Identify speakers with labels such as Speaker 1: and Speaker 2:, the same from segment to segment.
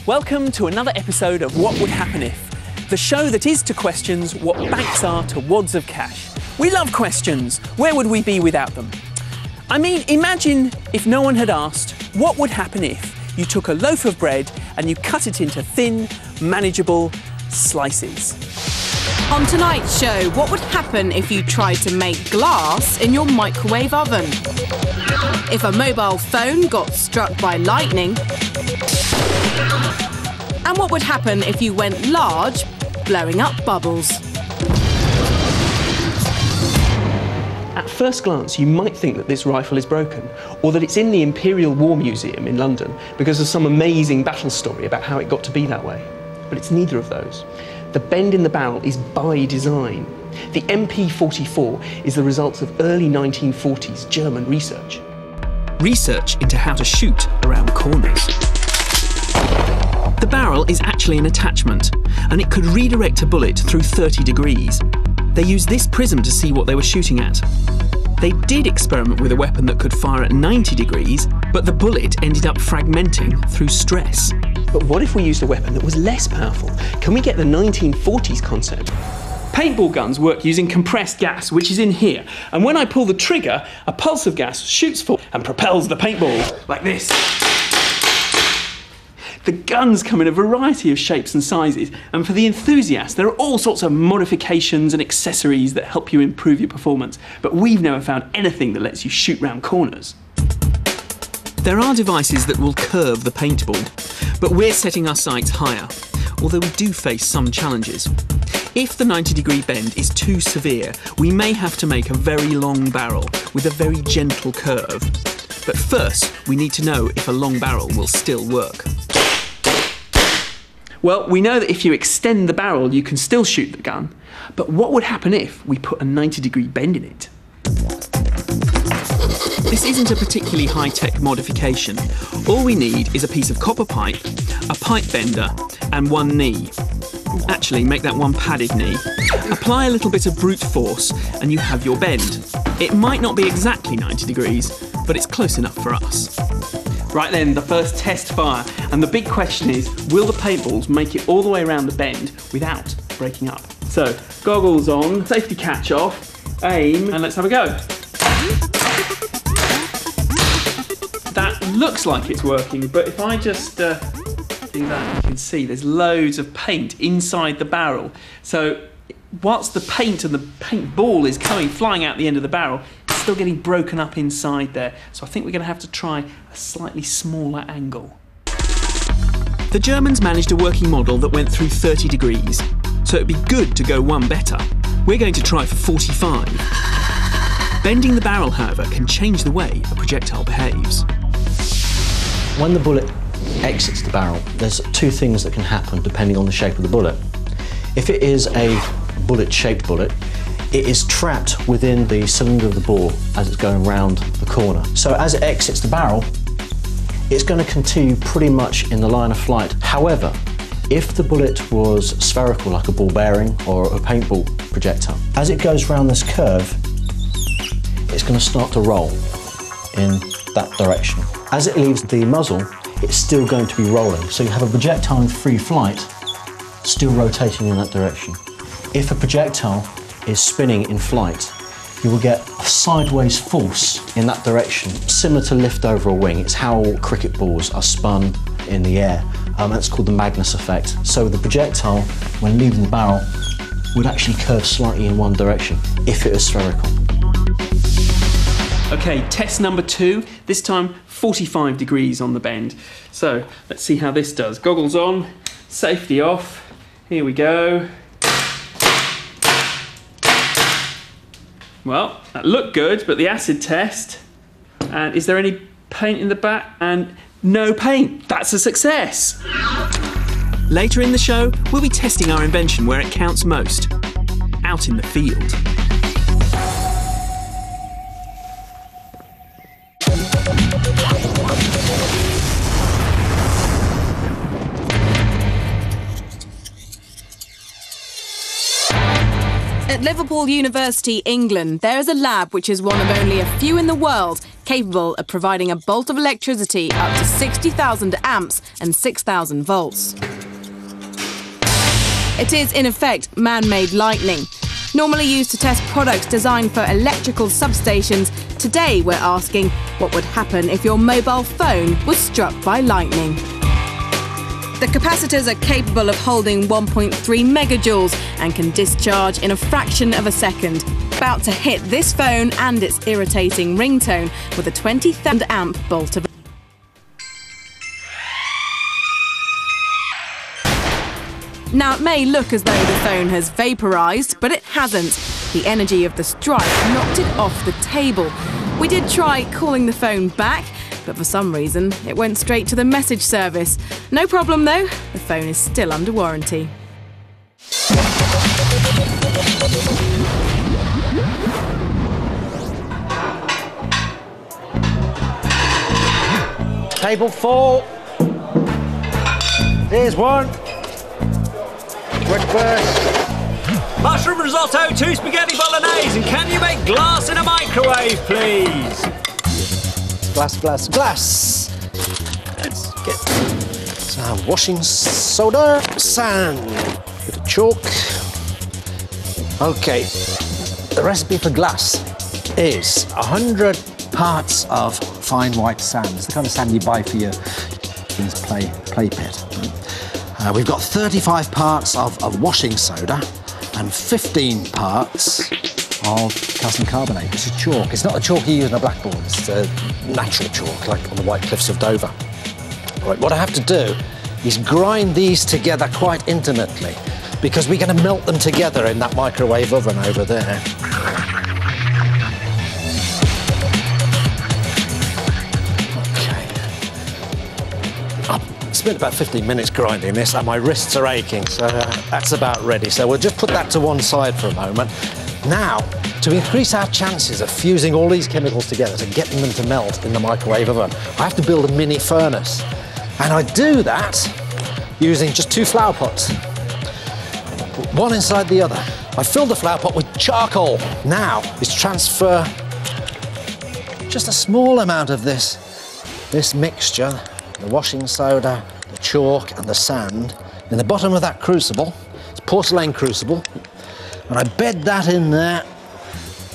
Speaker 1: Welcome to another episode of What Would Happen If, the show that is to questions what banks are to wads of cash. We love questions. Where would we be without them? I mean, imagine if no one had asked, what would happen if you took a loaf of bread and you cut it into thin, manageable slices?
Speaker 2: On tonight's show, what would happen if you tried to make glass in your microwave oven? If a mobile phone got struck by lightning? And what would happen if you went large, blowing up bubbles?
Speaker 1: At first glance, you might think that this rifle is broken, or that it's in the Imperial War Museum in London because of some amazing battle story about how it got to be that way. But it's neither of those. The bend in the barrel is by design. The MP44 is the result of early 1940s German research. Research into how to shoot around corners. The barrel is actually an attachment, and it could redirect a bullet through 30 degrees. They used this prism to see what they were shooting at. They did experiment with a weapon that could fire at 90 degrees, but the bullet ended up fragmenting through stress. But what if we used a weapon that was less powerful? Can we get the 1940s concept? Paintball guns work using compressed gas, which is in here. And when I pull the trigger, a pulse of gas shoots forward and propels the paintball, like this. The guns come in a variety of shapes and sizes, and for the enthusiast, there are all sorts of modifications and accessories that help you improve your performance, but we've never found anything that lets you shoot round corners. There are devices that will curve the paintball, but we're setting our sights higher, although we do face some challenges. If the 90-degree bend is too severe, we may have to make a very long barrel with a very gentle curve. But first, we need to know if a long barrel will still work. Well, we know that if you extend the barrel, you can still shoot the gun. But what would happen if we put a 90-degree bend in it? This isn't a particularly high-tech modification. All we need is a piece of copper pipe, a pipe bender, and one knee. Actually, make that one padded knee. Apply a little bit of brute force, and you have your bend. It might not be exactly 90 degrees, but it's close enough for us. Right then, the first test fire. And the big question is, will the paintballs make it all the way around the bend without breaking up? So, goggles on, safety catch off, aim, and let's have a go. That looks like it's working, but if I just do that, you can see there's loads of paint inside the barrel. So, whilst the paint and the paintball is flying out the end of the barrel, still getting broken up inside there. So I think we're going to have to try a slightly smaller angle. The Germans managed a working model that went through 30 degrees, so it'd be good to go one better. We're going to try for 45. Bending the barrel, however, can change the way a projectile behaves.
Speaker 3: When the bullet exits the barrel, there's two things that can happen depending on the shape of the bullet. If it is a bullet-shaped bullet, it is trapped within the cylinder of the bore as it's going round the corner. So as it exits the barrel, it's going to continue pretty much in the line of flight. However, if the bullet was spherical, like a ball bearing or a paintball projectile, as it goes round this curve, it's going to start to roll in that direction. As it leaves the muzzle, it's still going to be rolling. So you have a projectile in free flight, still rotating in that direction. If a projectile is spinning in flight, you will get a sideways force in that direction, similar to lift over a wing. It's how cricket balls are spun in the air. That's called the Magnus effect. So the projectile, when leaving the barrel, would actually curve slightly in one direction, if it is spherical.
Speaker 1: Okay, test number 2, this time 45 degrees on the bend. So let's see how this does. Goggles on, safety off, here we go. Well, that looked good, but the acid test, and is there any paint in the back? And no paint, that's a success. Later in the show, we'll be testing our invention where it counts most, out in the field.
Speaker 2: At At Liverpool University, England, there is a lab which is one of only a few in the world capable of providing a bolt of electricity up to 60,000 amps and 6,000 volts. It is, in effect, man-made lightning. Normally used to test products designed for electrical substations, today we're asking what would happen if your mobile phone was struck by lightning. The capacitors are capable of holding 1.3 megajoules and can discharge in a fraction of a second. About to hit this phone and its irritating ringtone with a 20,000 amp bolt of... Now, it may look as though the phone has vaporised, but it hasn't. The energy of the strike knocked it off the table. We did try calling the phone back, but for some reason, it went straight to the message service. No problem, though. The phone is still under warranty.
Speaker 4: Table 4. Here's one. Quick burst.
Speaker 5: Mushroom risotto, 2 spaghetti bolognese, and can you make glass in a microwave, please?
Speaker 4: Glass, glass, glass. Let's get some washing soda, sand, bit of chalk. Okay, the recipe for glass is 100 parts of fine white sand. It's the kind of sand you buy for your play pit. We've got 35 parts of washing soda and 15 parts of calcium carbonate, which is chalk. It's not the chalk you use on a blackboard, it's a natural chalk, like on the White Cliffs of Dover. Right, what I have to do is grind these together quite intimately, because we're going to melt them together in that microwave oven over there. I spent about 15 minutes grinding this and my wrists are aching, so that's about ready. So we'll just put that to one side for a moment. Now, to increase our chances of fusing all these chemicals together, to getting them to melt in the microwave oven, I have to build a mini furnace. And I do that using just 2 flower pots, one inside the other. I fill the flower pot with charcoal. Now is transfer just a small amount of this mixture, the washing soda, the chalk and the sand, in the bottom of that crucible. It's a porcelain crucible. And I bed that in there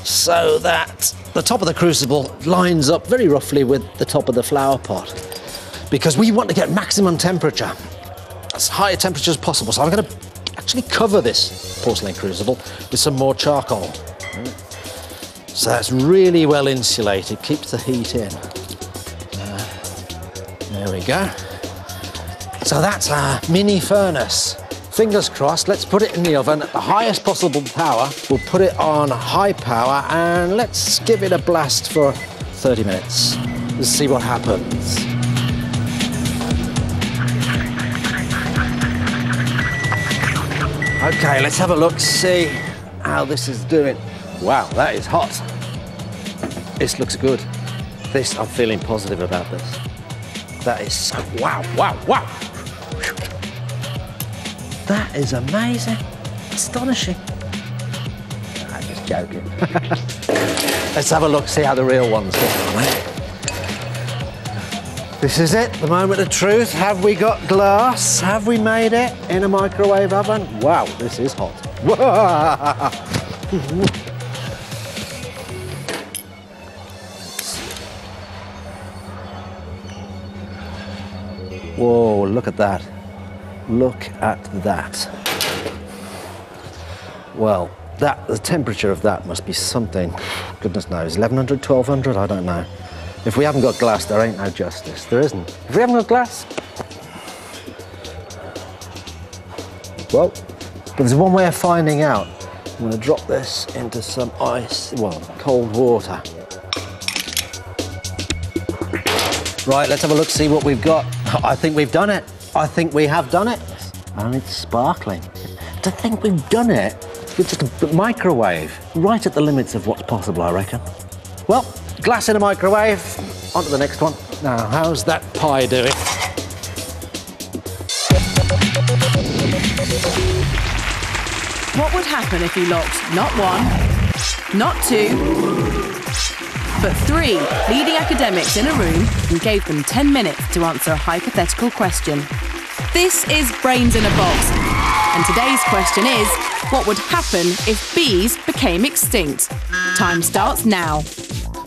Speaker 4: so that the top of the crucible lines up very roughly with the top of the flower pot. Because we want to get maximum temperature, as high a temperature as possible. So I'm going to actually cover this porcelain crucible with some more charcoal. So that's really well insulated, keeps the heat in. There we go. So that's our mini furnace. Fingers crossed, let's put it in the oven at the highest possible power. We'll put it on high power and let's give it a blast for 30 minutes. Let's see what happens. Okay, let's have a look, see how this is doing. Wow, that is hot. This looks good. I'm feeling positive about this. That is so, wow, wow, wow. That is amazing, astonishing. I'm just joking. Let's have a look, see how the real one's going on. This is it, the moment of truth. Have we got glass? Have we made it in a microwave oven? Wow, this is hot. Whoa, look at that. Look at that. Well, the temperature of that must be something, goodness knows, 1100, 1200, I don't know. If we haven't got glass, there ain't no justice. There isn't. If we haven't got glass, well, but there's one way of finding out. I'm going to drop this into some ice, well, cold water. Right, let's have a look, see what we've got. I think we've done it. I think we have done it. And it's sparkling. To think we've done it with just a microwave, right at the limits of what's possible, I reckon. Well, glass in a microwave. On to the next one. Now, how's that pie doing?
Speaker 2: What would happen if you locked not one, not two, but 3 leading academics in a room and gave them 10 minutes to answer a hypothetical question? This is Brains in a Box, and today's question is, what would happen if bees became extinct? Time starts now.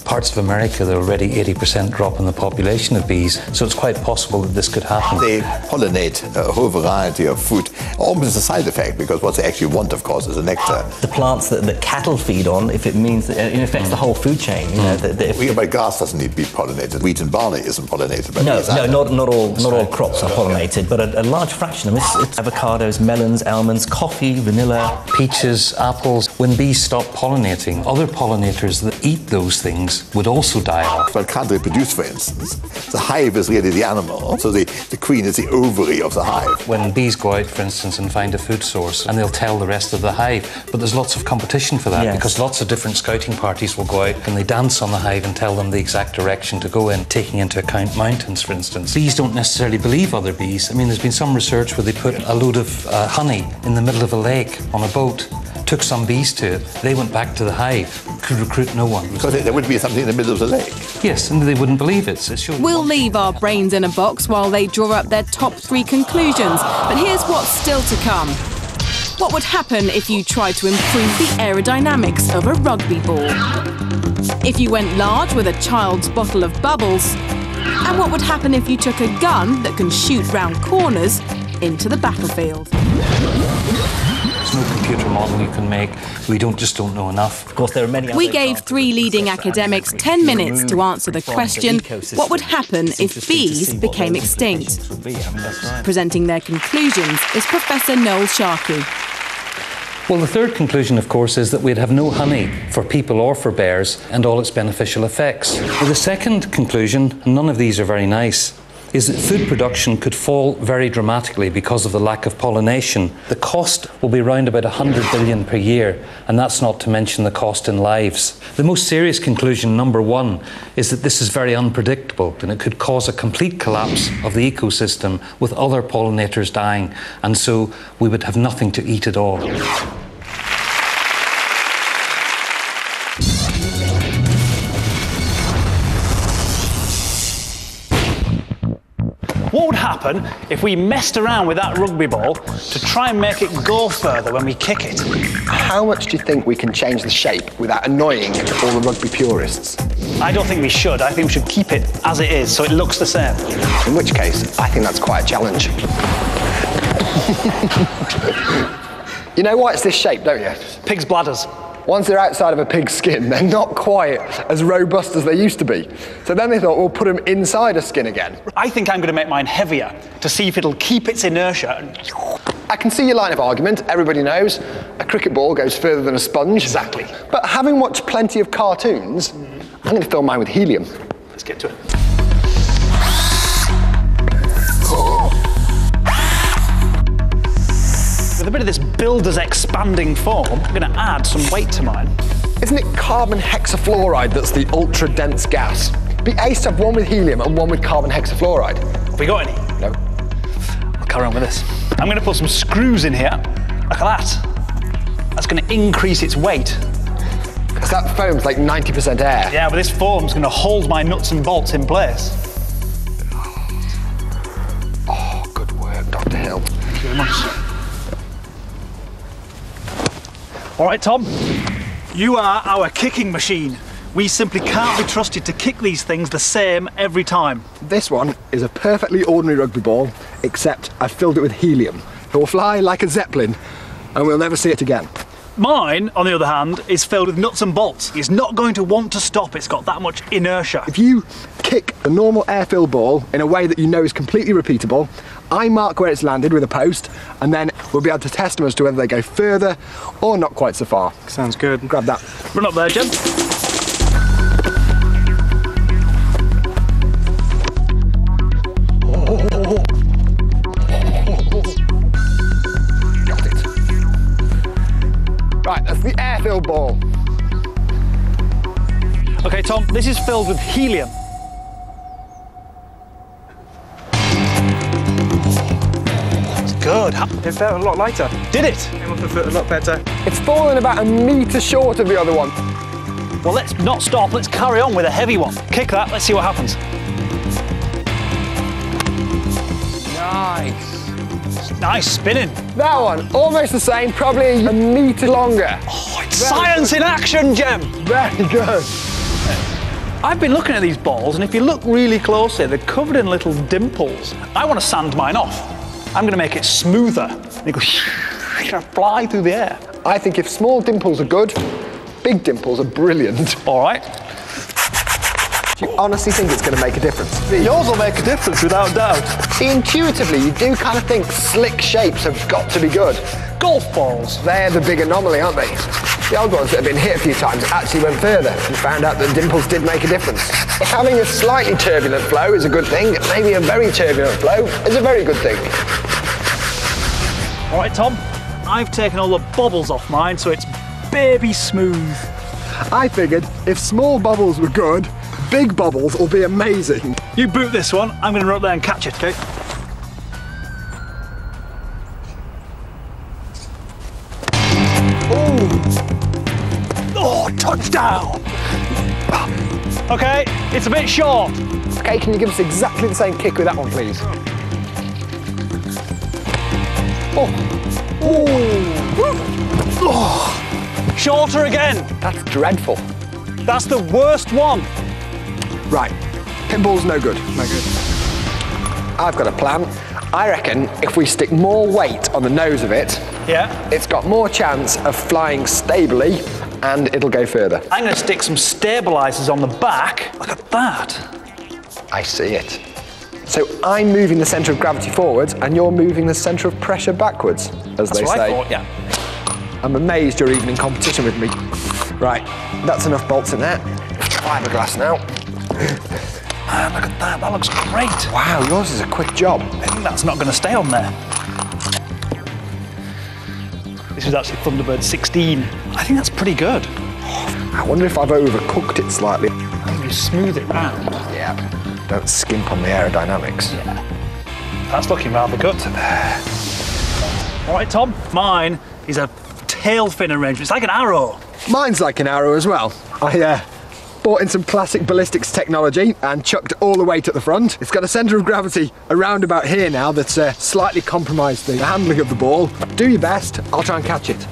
Speaker 6: Parts of America, there are already 80% drop in the population of bees, so it's quite possible that this could happen.
Speaker 7: They pollinate a whole variety of food, almost a side effect, because what they actually want, of course, is a nectar.
Speaker 8: The plants that cattle feed on, if it means that it affects the whole food chain. You know,
Speaker 7: But grass doesn't need to be pollinated. Wheat and barley isn't pollinated by bees.
Speaker 8: No, not all crops are pollinated, but a large fraction of them. It's avocados, melons, almonds, coffee, vanilla,
Speaker 6: Peaches, apples. When bees stop pollinating, other pollinators that eat those things would also die off.
Speaker 7: But can't reproduce, for instance. The hive is really the animal, so the queen is the ovary of the hive.
Speaker 6: When bees go out, for instance, and find a food source, and they'll tell the rest of the hive, but there's lots of competition for that, because lots of different scouting parties will go out and they dance on the hive and tell them the exact direction to go in, taking into account mountains, for instance. Bees don't necessarily believe other bees. I mean, there's been some research where they put a load of honey in the middle of a lake on a boat, took some bees to it, they went back to the hive, could recruit no one.
Speaker 7: Because there would be something in the middle of the lake.
Speaker 6: Yes, and they wouldn't believe it.
Speaker 2: We'll leave our brains in a box while they draw up their top 3 conclusions, but here's what's still to come. What would happen if you tried to improve the aerodynamics of a rugby ball? If you went large with a child's bottle of bubbles? And what would happen if you took a gun that can shoot round corners into the battlefield?
Speaker 6: There's no computer model you can make. We just don't know enough.
Speaker 8: Of course, there are many.
Speaker 2: We gave 3 leading academics 10 minutes to answer the question, what would happen if bees became extinct? Presenting their conclusions is Professor Noel Sharkey.
Speaker 6: Well, the third conclusion, of course, is that we'd have no honey for people or for bears and all its beneficial effects. Well, the second conclusion, and none of these are very nice, is that food production could fall very dramatically because of the lack of pollination. The cost will be around about 100 billion per year, and that's not to mention the cost in lives. The most serious conclusion, number 1, is that this is very unpredictable and it could cause a complete collapse of the ecosystem with other pollinators dying, and so we would have nothing to eat at all.
Speaker 9: What would happen if we messed around with that rugby ball to try and make it go further when we kick it?
Speaker 10: How much do you think we can change the shape without annoying all the rugby purists?
Speaker 9: I don't think we should. I think we should keep it as it is so it looks the same.
Speaker 10: In which case, I think that's quite a challenge. You know why it's this shape, don't you?
Speaker 9: Pig's bladders.
Speaker 10: Once they're outside of a pig's skin, they're not quite as robust as they used to be. So then they thought, we'll put them inside a skin again.
Speaker 9: I think I'm going to make mine heavier to see if it'll keep its inertia.
Speaker 10: I can see your line of argument. Everybody knows a cricket ball goes further than a sponge.
Speaker 9: Exactly.
Speaker 10: But having watched plenty of cartoons, I'm going to fill mine with helium.
Speaker 9: Let's get to it. With a bit of this builder's expanding foam, I'm going to add some weight to mine.
Speaker 10: Isn't it carbon hexafluoride that's the ultra-dense gas? Be ace to have one with helium and one with carbon hexafluoride.
Speaker 9: Have we got any?
Speaker 10: No.
Speaker 9: I'll carry on with this. I'm going to put some screws in here, like that. That's going to increase its weight.
Speaker 10: Because that foam's like 90% air.
Speaker 9: Yeah, but this foam's going to hold my nuts and bolts in place.
Speaker 10: Oh, good work, Dr. Hill.
Speaker 9: Thank you very much. All right, Tom, you are our kicking machine. We simply can't be trusted to kick these things the same every time.
Speaker 10: This one is a perfectly ordinary rugby ball, except I've filled it with helium. It will fly like a zeppelin, and we'll never see it again.
Speaker 9: Mine, on the other hand, is filled with nuts and bolts. It's not going to want to stop. It's got that much inertia.
Speaker 10: If you kick a normal air-filled ball in a way that you know is completely repeatable, I mark where it's landed with a post, and then we'll be able to test them as to whether they go further or not quite so far.
Speaker 9: Sounds good.
Speaker 10: Grab that.
Speaker 9: Run up there, Jim.
Speaker 10: Got it. Right, that's the air-filled ball.
Speaker 9: Okay, Tom, this is filled with helium. good.
Speaker 11: It felt a lot lighter.
Speaker 9: Did it?
Speaker 11: Came off the foot a lot better.
Speaker 10: It's fallen about a metre short of the other one.
Speaker 9: Well, let's not stop. Let's carry on with a heavy one. Kick that. Let's see what happens.
Speaker 10: Nice.
Speaker 9: Nice spinning.
Speaker 10: That one, almost the same, probably a metre longer.
Speaker 9: Oh, it's science in action, Jem.
Speaker 10: Very good.
Speaker 9: I've been looking at these balls, and if you look really closely, they're covered in little dimples. I want to sand mine off. I'm going to make it smoother. And it goes fly through the air.
Speaker 10: I think if small dimples are good, big dimples are brilliant.
Speaker 9: All right.
Speaker 10: Do you honestly think it's going to make a difference?
Speaker 9: Yours will make a difference, without doubt.
Speaker 10: Intuitively, you do kind of think slick shapes have got to be good.
Speaker 9: Golf balls.
Speaker 10: They're the big anomaly, aren't they? The old ones that have been hit a few times actually went further and found out that dimples did make a difference. If having a slightly turbulent flow is a good thing, maybe a very turbulent flow is a very good thing.
Speaker 9: All right, Tom. I've taken all the bubbles off mine, so it's baby smooth.
Speaker 10: I figured if small bubbles were good, big bubbles will be amazing.
Speaker 9: You boot this one. I'm going to run up there and catch it, okay? Oh, touchdown! Okay, it's a bit short.
Speaker 10: Okay, can you give us exactly the same kick with that one, please?
Speaker 9: Oh. Shorter again.
Speaker 10: That's dreadful.
Speaker 9: That's the worst one.
Speaker 10: Right, pinball's no good.
Speaker 11: No good.
Speaker 10: I've got a plan. I reckon if we stick more weight on the nose of it, it's got more chance of flying stably and it'll go further.
Speaker 9: I'm going to stick some stabilisers on the back. Look at that.
Speaker 10: I see it. So I'm moving the centre of gravity forwards and you're moving the centre of pressure backwards, as they say.
Speaker 9: That's what I thought, yeah.
Speaker 10: I'm amazed you're even in competition with me. Right, that's enough bolts in there. Fiberglass now.
Speaker 9: Man, look at that, that looks great.
Speaker 10: Wow, yours is a quick job.
Speaker 9: I think that's not going to stay on there. This is actually Thunderbird 16. I think that's pretty good.
Speaker 10: I wonder if I've overcooked it slightly.
Speaker 9: I think you smooth it round.
Speaker 10: Yeah, don't skimp on the aerodynamics.
Speaker 9: Yeah. That's looking rather good. All right, Tom, mine is a tail fin arrangement. It's like an arrow.
Speaker 10: Mine's like an arrow as well. I bought in some classic ballistics technology and chucked all the weight at the front. It's got a centre of gravity around about here now that's slightly compromised the handling of the ball. Do your best, I'll try and catch it.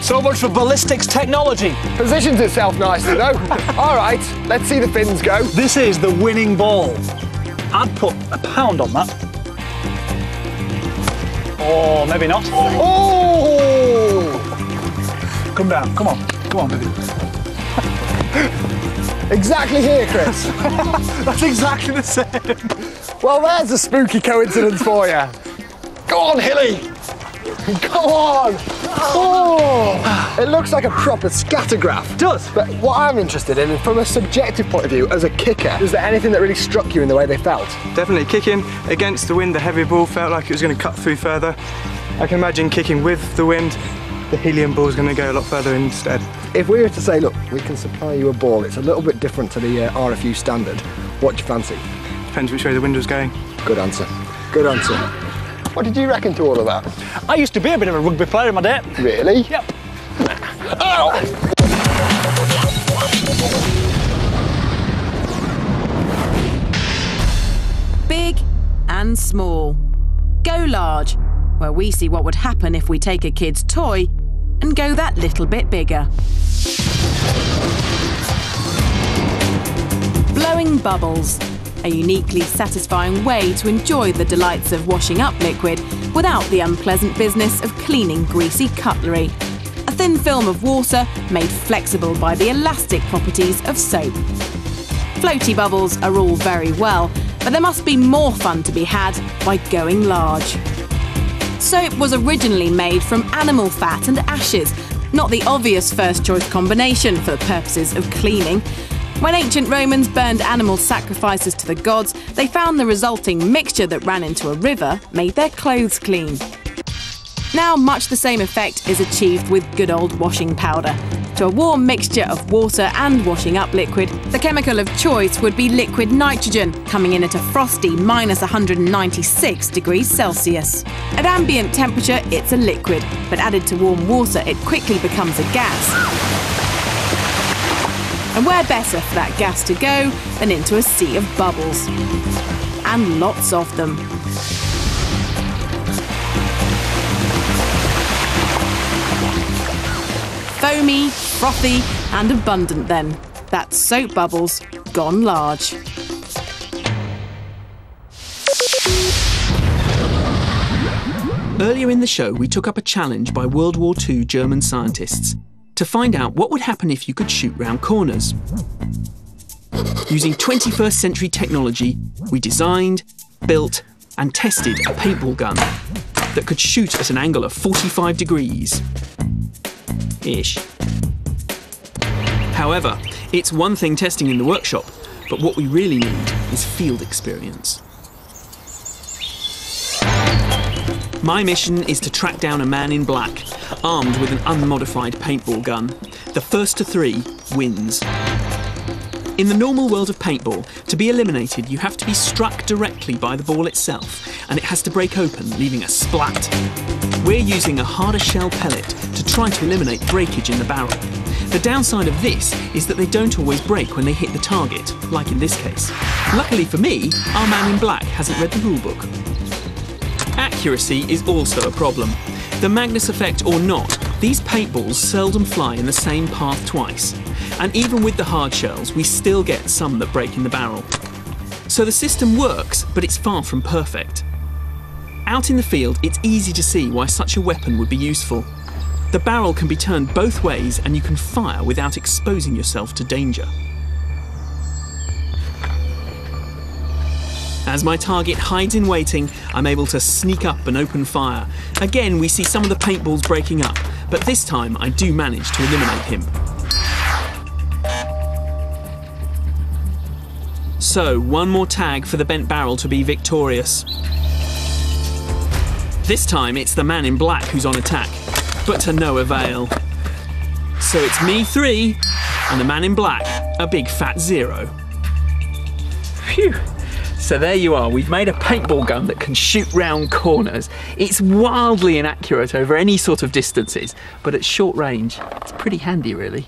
Speaker 9: So much for ballistics technology.
Speaker 10: Positions itself nicely though. All right, let's see the fins go.
Speaker 9: This is the winning ball. I'd put £1 on that. Oh, maybe not.
Speaker 10: Oh!
Speaker 9: Come down, come on. Come on, baby.
Speaker 10: Exactly here, Chris.
Speaker 9: That's exactly the same.
Speaker 10: Well, there's a spooky coincidence for you. Go on, Hilly. Go on. Oh, it looks like a proper scattergraph.
Speaker 9: It does.
Speaker 10: But what I'm interested in, from a subjective point of view, as a kicker, was there anything that really struck you in the way they felt?
Speaker 11: Definitely kicking against the wind, the heavy ball felt like it was going to cut through further. I can imagine kicking with the wind, the helium ball is going to go a lot further instead.
Speaker 10: If we were to say, look, we can supply you a ball, it's a little bit different to the RFU standard, what do you fancy?
Speaker 11: Depends which way the wind was going.
Speaker 10: Good answer. Good answer. What did you reckon to all of that?
Speaker 9: I used to be a bit of a rugby player in my day.
Speaker 10: Really?
Speaker 9: Yep.
Speaker 10: Ow!
Speaker 2: Big and small. Go large, where we see what would happen if we take a kid's toy and go that little bit bigger. Blowing bubbles. A uniquely satisfying way to enjoy the delights of washing up liquid without the unpleasant business of cleaning greasy cutlery. A thin film of water made flexible by the elastic properties of soap. Floaty bubbles are all very well, but there must be more fun to be had by going large. Soap was originally made from animal fat and ashes, not the obvious first choice combination for the purposes of cleaning. When ancient Romans burned animal sacrifices to the gods, they found the resulting mixture that ran into a river made their clothes clean. Now much the same effect is achieved with good old washing powder. To a warm mixture of water and washing up liquid, the chemical of choice would be liquid nitrogen, coming in at a frosty -196 degrees Celsius. At ambient temperature, it's a liquid, but added to warm water, it quickly becomes a gas. And where better for that gas to go than into a sea of bubbles? And lots of them. Foamy, frothy and abundant then. That's soap bubbles gone large.
Speaker 1: Earlier in the show, we took up a challenge by World War II German scientists to find out what would happen if you could shoot round corners. Using 21st century technology, we designed, built and tested a paintball gun that could shoot at an angle of 45 degrees. Ish. However, it's one thing testing in the workshop, but what we really need is field experience. My mission is to track down a man in black, armed with an unmodified paintball gun. The first to 3 wins. In the normal world of paintball, to be eliminated, you have to be struck directly by the ball itself, and it has to break open, leaving a splat. We're using a harder shell pellet to try to eliminate breakage in the barrel. The downside of this is that they don't always break when they hit the target, like in this case. Luckily for me, our man in black hasn't read the rulebook. Accuracy is also a problem. The Magnus effect or not, these paintballs seldom fly in the same path twice. And even with the hard shells, we still get some that break in the barrel. So the system works, but it's far from perfect. Out in the field, it's easy to see why such a weapon would be useful. The barrel can be turned both ways and you can fire without exposing yourself to danger. As my target hides in waiting, I'm able to sneak up and open fire. Again, we see some of the paintballs breaking up, but this time I do manage to eliminate him. So, one more tag for the bent barrel to be victorious. This time it's the man in black who's on attack, but to no avail. So it's me 3 and the man in black, a big fat 0. Phew. So there you are, we've made a paintball gun that can shoot round corners. It's wildly inaccurate over any sort of distances, but at short range, it's pretty handy really.